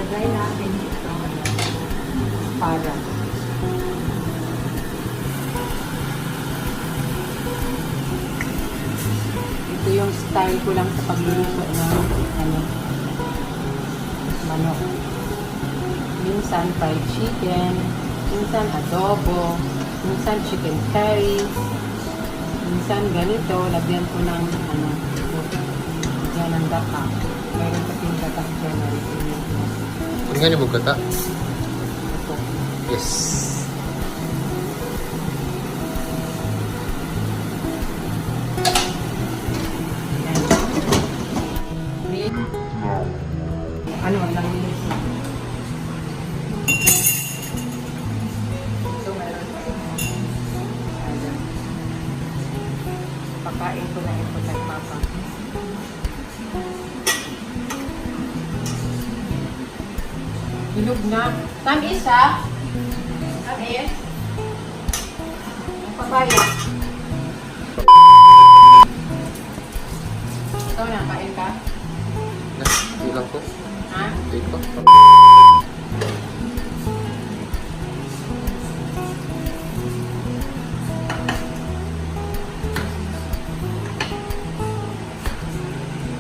Lagay natin ito para ito yung style ko lang sa pagluluto ng manok. Minsan fried chicken, minsan adobo, minsan chicken curry, minsan ganito, lagyan ko ng lagyan ng gata. Meron kasing gata dyan na rin. Hindi nga niyo gata? Ito. Yes. Ano ang nalilis? So, meron pa ito. Ayan. Pakain ko na ito kay Papa. Hinog na. Tamis ha? Tamis? Ang papaya. Ito na, kain ka? Hindi lang ko. Ha? Hindi ko.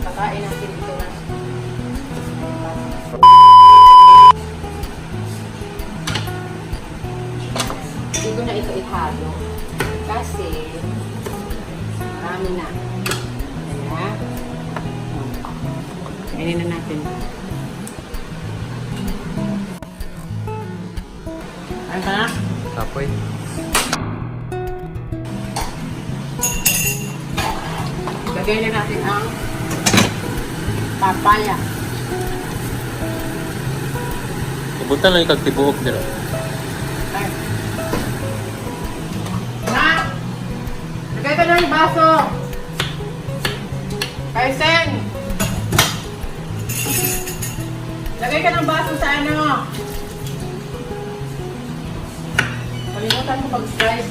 Pakain natin ito na. Hindi ko na ito ihalo. Kasi marami na. Ayan. Kainin na natin. Ano ka na? Tapoy. Lagay na natin ang papaya. Ibutan lang yung kagtibuok nila. Ay. Na! Lagay ka na yung baso! Kaisen! Lagay ka ng baso sa ano? Kalimutan ko pag-slice.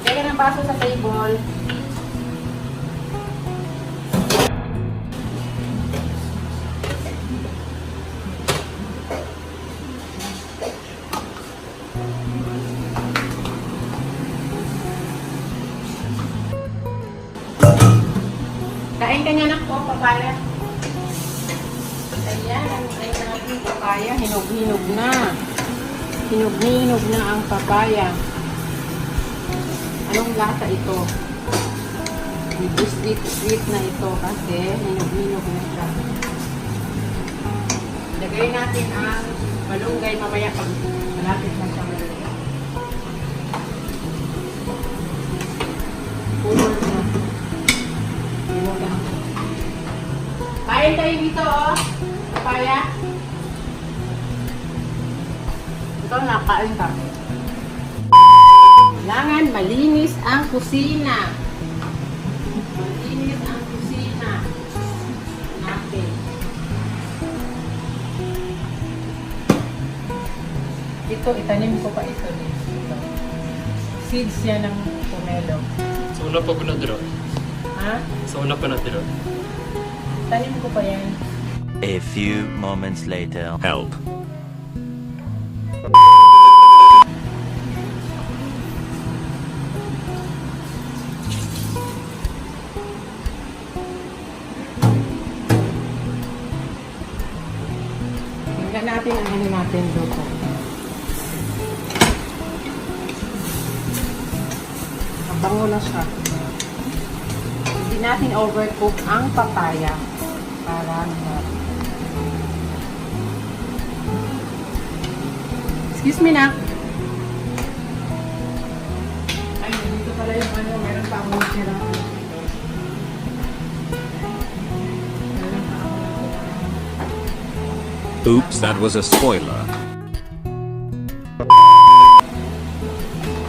Lagay ka ng baso sa table. Kain ka nga ng papaya. Ayan, ang ating papaya. Hinog-hinog na. Hinog-hinog na ang papaya. Anong lasa ito? Medyo sweet na ito kasi hinog-hinog na siya. Lagay natin ang malunggay mamaya pag malapit na siya malunggay. Puno na. Kain tayo dito, oh. Papaya. Ito, nakain ka. Kailangan malinis ang kusina. Malinis ang kusina natin. Ito, itanim ko pa ito dito. Seeds yan ng pomelo. So, una pa ko na dito. Ha? So, una pa na dito. Tanim ko pa yan. A few moments later. Help. Tingnan natin ang ano natin dito. Mabango na siya. Hindi natin overcook ang papaya para excuse me na. Ay, dito pala yung ano, meron pa akong sira. Oops, that was a spoiler.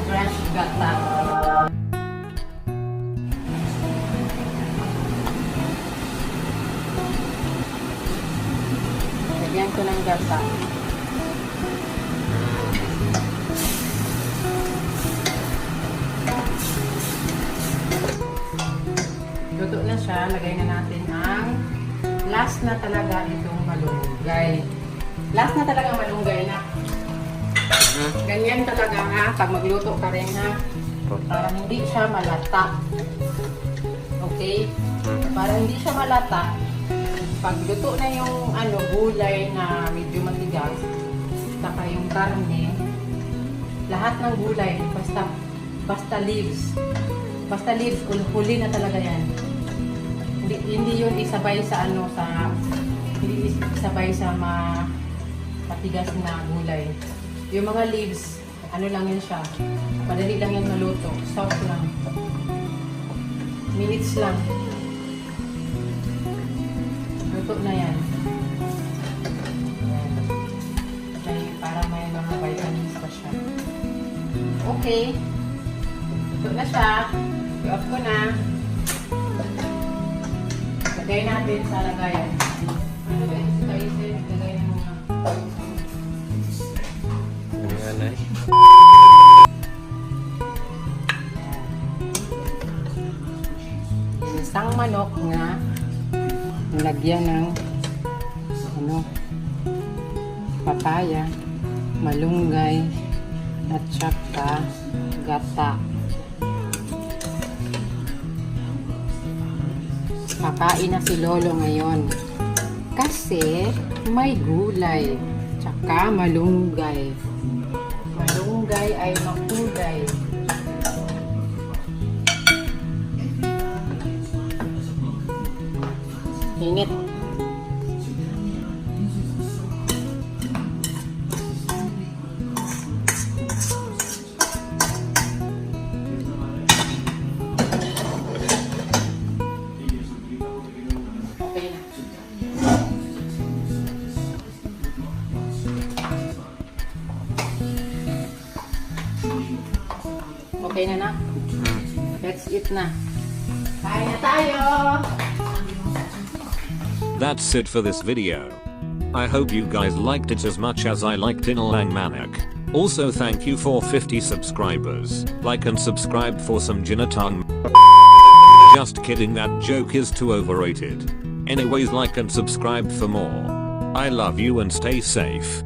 Fresh gata. Lagyan ko ng gata. Luto na siya. Lagay na natin ang last na talaga itong malunggay. Last na talaga malunggay na. Ganyan talaga ha, pag magluto ka rin ha. Para hindi siya malata. Okay? Para hindi siya malata, pag luto na yung gulay na medyo matigas, saka yung karne, lahat ng gulay, basta leaves. Basta leaves, huli na talaga yan. Hindi yun isabay sa hindi isabay sa matigas na gulay. Yung mga leaves, lang yun siya. Madali lang yan maluto. Soft lang. Minutes lang. Luto na yan. Ayan. Okay, para may mga vitamins pa siya. Okay. Luto na siya. I-off ko na. Lagay natin sa lagayan. Lagay ng mga... Nanay. Isang manok nga nilagyan ng papaya, malunggay, at saka gata. Kakain na si Lolo ngayon kasi may gulay tsaka malunggay. Malunggay ay makulay. Init. Okay na. Okay na na. Let's eat na. Kain na tayo! That's it for this video. I hope you guys liked it as much as I liked Ginataang Manok. Also thank you for 50 subscribers. Like and subscribe for some Ginataang. Just kidding, that joke is too overrated. Anyways, like and subscribe for more. I love you and stay safe.